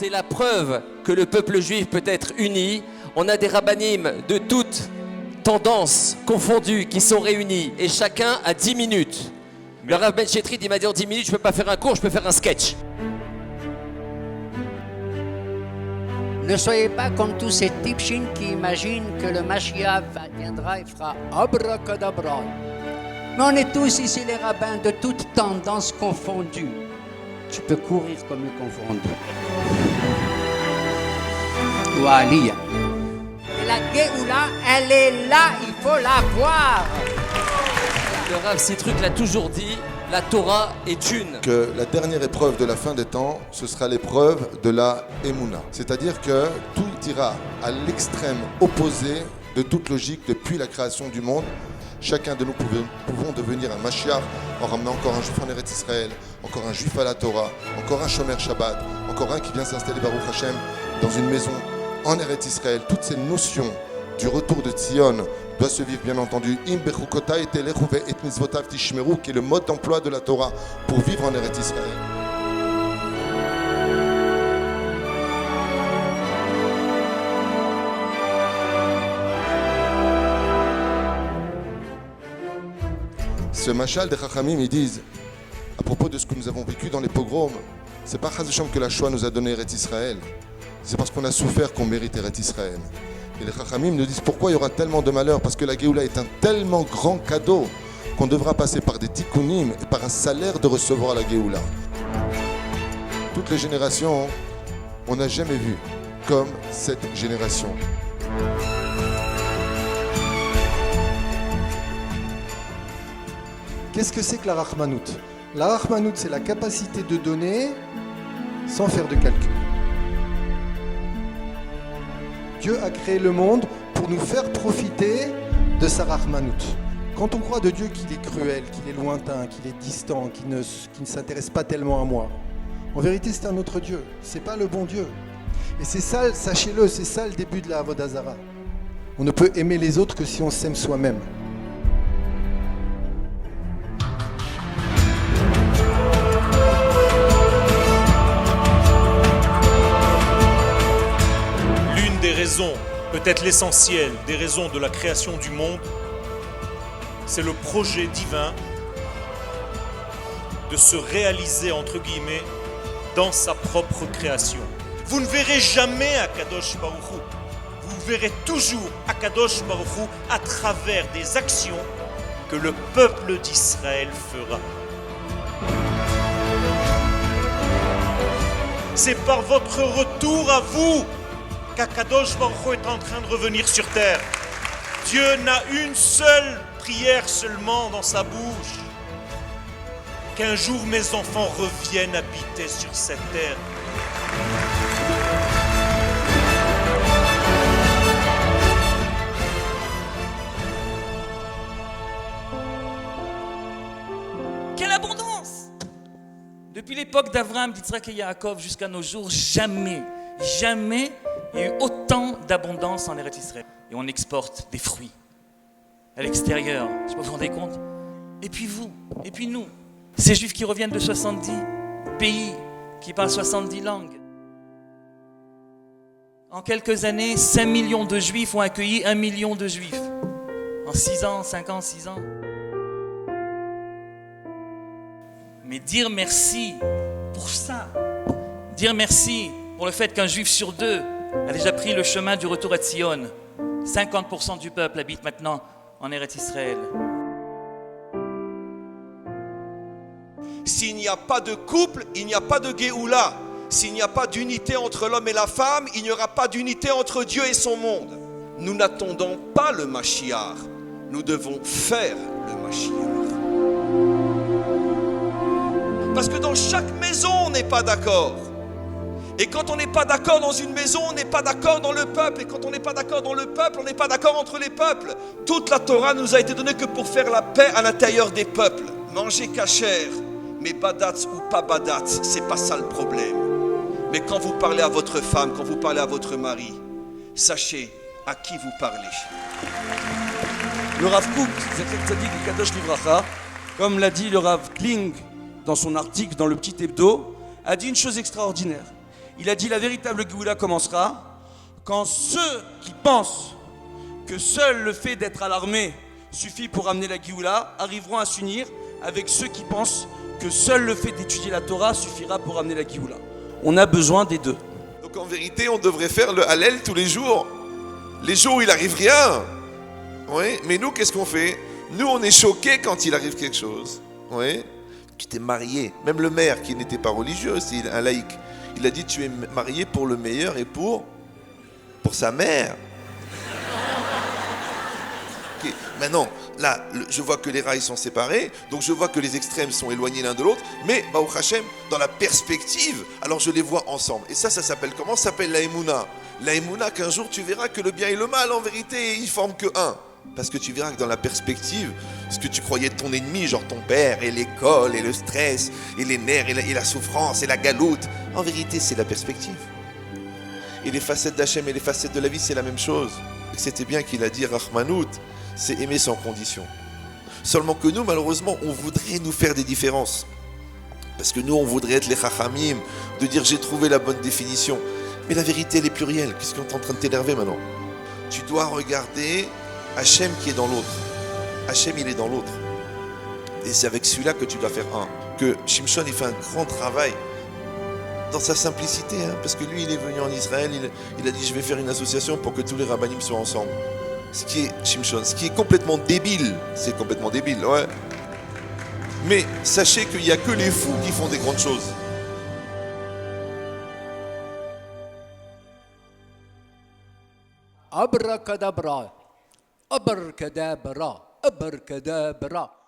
c'est la preuve que le peuple juif peut être uni. On a des rabbinim de toutes tendances confondues qui sont réunis et chacun a 10 minutes. Le Rav Ben Chetrit, il m'a dit en 10 minutes, je peux pas faire un cours, je peux faire un sketch. Ne soyez pas comme tous ces tipchins qui imaginent que le Mashiach viendra et fera abracadabra. Mais on est tous ici les rabbins de toutes tendances confondues. Tu peux courir comme le confondu. Oualiya. Et la Géoula, elle est là, il faut la voir. Le Rav Sitruk l'a toujours dit, la Torah est une. Que la dernière épreuve de la fin des temps, ce sera l'épreuve de la Emouna. C'est-à-dire que tout ira à l'extrême opposé de toute logique depuis la création du monde. Chacun de nous pouvons devenir un Mashiach en ramenant encore un juif en Eretz Israël, encore un juif à la Torah, encore un Shomer Shabbat, encore un qui vient s'installer Baruch Hashem dans une maison en Eretz Israël. Toutes ces notions du retour de Tzion doivent se vivre bien entendu. Im bechukotai telechu ve'et mitzvotav tishmeru, qui est le mode d'emploi de la Torah pour vivre en Eretz Israël. Ce machal des Chachamim, ils disent, à propos de ce que nous avons vécu dans les pogroms, c'est pas Chaz Hashem que la Shoah nous a donné Eretz Israël, c'est parce qu'on a souffert qu'on mérite Eretz Israël. Et les Chachamim nous disent pourquoi il y aura tellement de malheur, parce que la Géoula est un tellement grand cadeau qu'on devra passer par des tikkunim et par un salaire de recevoir la Géoula. Toutes les générations, on n'a jamais vu comme cette génération. Qu'est-ce que c'est que la Rahmanout? La Rahmanout, c'est la capacité de donner sans faire de calcul. Dieu a créé le monde pour nous faire profiter de sa Rahmanout. Quand on croit de Dieu qu'il est cruel, qu'il est lointain, qu'il est distant, qu'il ne s'intéresse pas tellement à moi, en vérité c'est un autre Dieu, c'est pas le bon Dieu. Et c'est ça, sachez-le, c'est ça le début de la Avodah Zara. On ne peut aimer les autres que si on s'aime soi-même. Peut-être l'essentiel des raisons de la création du monde, c'est le projet divin de se réaliser, entre guillemets, dans sa propre création. Vous ne verrez jamais Akadosh Baruch Hu. Vous verrez toujours Akadosh Baruch Hu à travers des actions que le peuple d'Israël fera. C'est par votre retour à vous qu'Akadosh Baruch Hu est en train de revenir sur terre. Dieu n'a une seule prière seulement dans sa bouche. Qu'un jour mes enfants reviennent habiter sur cette terre. Quelle abondance! Depuis l'époque d'Abraham, d'Yitzhak et Yaakov jusqu'à nos jours, jamais il y a eu autant d'abondance en Eretz Israël. Et on exporte des fruits à l'extérieur. Je ne sais pas, vous vous rendez compte? Et puis vous, et puis nous, ces juifs qui reviennent de 70 pays, qui parlent 70 langues. En quelques années, 5 millions de juifs ont accueilli 1 million de juifs. En 6 ans, 5 ans, 6 ans. Mais dire merci pour ça, dire merci pour le fait qu'un juif sur 2 a déjà pris le chemin du retour à Tzion. 50% du peuple habite maintenant en Eretz Israël. S'il n'y a pas de couple, il n'y a pas de Géoula. S'il n'y a pas d'unité entre l'homme et la femme, il n'y aura pas d'unité entre Dieu et son monde. Nous n'attendons pas le Mashiach. Nous devons faire le Mashiach. Parce que dans chaque maison, on n'est pas d'accord. Et quand on n'est pas d'accord dans une maison, on n'est pas d'accord dans le peuple. Et quand on n'est pas d'accord dans le peuple, on n'est pas d'accord entre les peuples. Toute la Torah nous a été donnée que pour faire la paix à l'intérieur des peuples. Manger kasher, mais badatz ou pas badatz, c'est pas ça le problème. Mais quand vous parlez à votre femme, quand vous parlez à votre mari, sachez à qui vous parlez. Le Rav Kook, Zecher Tzadik Kadosh Livracha, comme l'a dit le Rav Kling dans son article dans le Petit Hebdo, a dit une chose extraordinaire. Il a dit la véritable Géoula commencera quand ceux qui pensent que seul le fait d'être à l'armée suffit pour amener la Géoula arriveront à s'unir avec ceux qui pensent que seul le fait d'étudier la Torah suffira pour amener la Géoula. On a besoin des deux. Donc en vérité, on devrait faire le Hallel tous les jours. Les jours où il arrive rien. Oui, mais nous, qu'est-ce qu'on fait? Nous, on est choqués quand il arrive quelque chose. Oui. Tu t'es marié. Même le maire, qui n'était pas religieux, c'est un laïc. Il a dit, tu es marié pour le meilleur et pour sa mère. Okay. Maintenant, là, je vois que les rails sont séparés, donc je vois que les extrêmes sont éloignés l'un de l'autre, mais, Baruch Hashem, dans la perspective, alors je les vois ensemble. Et ça s'appelle comment? Ça s'appelle la Emouna. La Emouna, qu'un jour tu verras que le bien et le mal, en vérité, ils forment que un. Parce que tu verras que dans la perspective, ce que tu croyais ton ennemi, genre ton père, et l'école, et le stress, et les nerfs, et la souffrance, et la galoute, en vérité, c'est la perspective. Et les facettes d'Hachem et les facettes de la vie, c'est la même chose. C'était bien qu'il a dit Rahmanout, c'est aimer sans condition. Seulement que nous, malheureusement, on voudrait nous faire des différences. Parce que nous, on voudrait être les chachamim, de dire j'ai trouvé la bonne définition. Mais la vérité, elle est plurielle. Qu'est-ce qu'on est en train de t'énerver maintenant? Tu dois regarder Hachem qui est dans l'autre. Hachem, il est dans l'autre. Et c'est avec celui-là que tu dois faire un. Que Shimshon, il fait un grand travail dans sa simplicité. Hein, parce que lui, il est venu en Israël, il a dit je vais faire une association pour que tous les rabbanim soient ensemble. Ce qui est Shimshon, ce qui est complètement débile. C'est complètement débile, ouais. Mais sachez qu'il n'y a que les fous qui font des grandes choses. Abracadabra, abracadabra, abracadabra.